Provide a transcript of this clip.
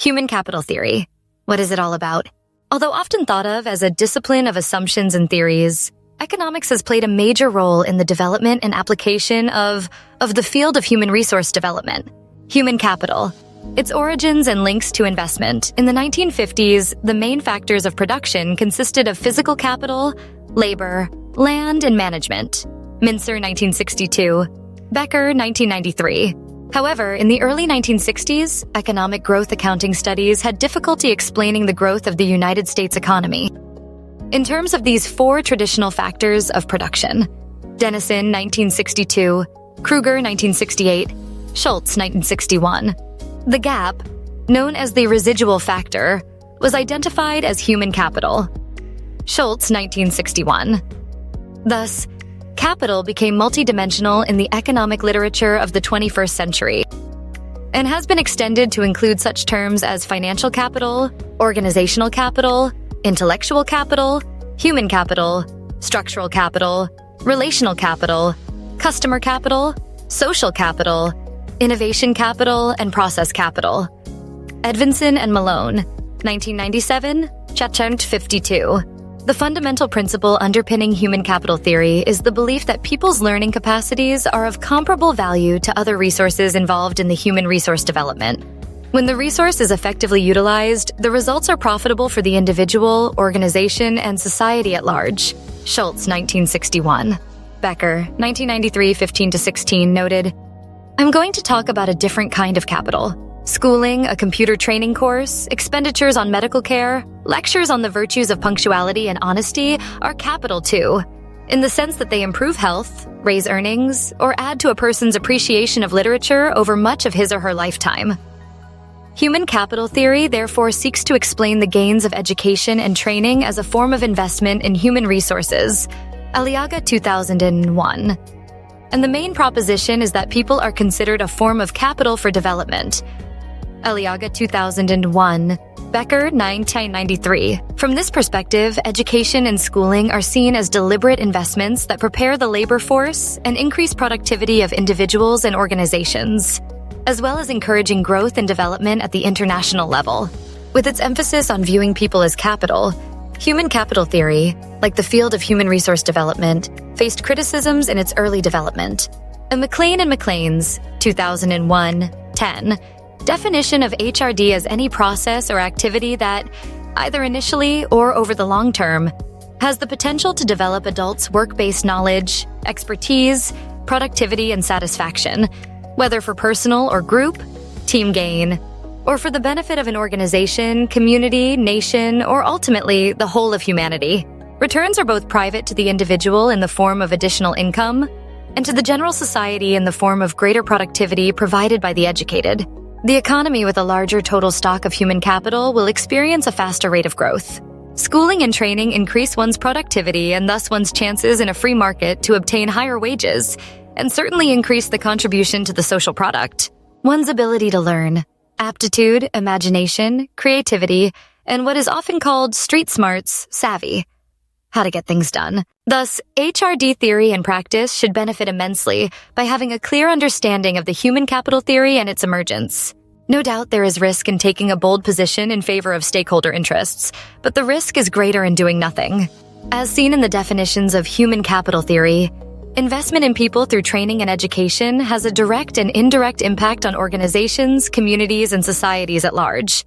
Human capital theory. What is it all about? Although often thought of as a discipline of assumptions and theories, economics has played a major role in the development and application of the field of human resource development. Human capital. Its origins and links to investment. In the 1950s, the main factors of production consisted of physical capital, labor, land, and management. Mincer, 1962. Becker, 1993. However, in the early 1960s, economic growth accounting studies had difficulty explaining the growth of the United States economy in terms of these four traditional factors of production. Dennison, 1962, Kruger, 1968, Schultz, 1961. The gap, known as the residual factor, was identified as human capital. Schultz, 1961. Thus, capital became multidimensional in the economic literature of the 21st century and has been extended to include such terms as financial capital, organizational capital, intellectual capital, human capital, structural capital, relational capital, customer capital, social capital, innovation capital, and process capital. Edvinson and Malone, 1997, Chachant 52. The fundamental principle underpinning human capital theory is the belief that people's learning capacities are of comparable value to other resources involved in the human resource development. When the resource is effectively utilized, the results are profitable for the individual, organization, and society at large. Schultz, 1961. Becker, 1993, 15-16, noted, "I'm going to talk about a different kind of capital. Schooling, a computer training course, expenditures on medical care, lectures on the virtues of punctuality and honesty are capital too, in the sense that they improve health, raise earnings, or add to a person's appreciation of literature over much of his or her lifetime." Human capital theory therefore seeks to explain the gains of education and training as a form of investment in human resources. Aliaga, 2001. And the main proposition is that people are considered a form of capital for development. Aliaga, 2001. Becker, 1993. From this perspective, education and schooling are seen as deliberate investments that prepare the labor force and increase productivity of individuals and organizations, as well as encouraging growth and development at the international level. With its emphasis on viewing people as capital, human capital theory, like the field of human resource development, faced criticisms in its early development. A McLean and McLean's 2001-10 definition of HRD as any process or activity that, either initially or over the long term, has the potential to develop adults' work-based knowledge, expertise, productivity, and satisfaction, whether for personal or group, team gain, or for the benefit of an organization, community, nation, or ultimately the whole of humanity. Returns are both private to the individual in the form of additional income and to the general society in the form of greater productivity provided by the educated. The economy with a larger total stock of human capital will experience a faster rate of growth. Schooling and training increase one's productivity and thus one's chances in a free market to obtain higher wages, and certainly increase the contribution to the social product. One's ability to learn, aptitude, imagination, creativity, and what is often called street smarts, savvy. How to get things done. Thus, HRD theory and practice should benefit immensely by having a clear understanding of the human capital theory and its emergence. No doubt there is risk in taking a bold position in favor of stakeholder interests, but the risk is greater in doing nothing. As seen in the definitions of human capital theory, investment in people through training and education has a direct and indirect impact on organizations, communities, and societies at large.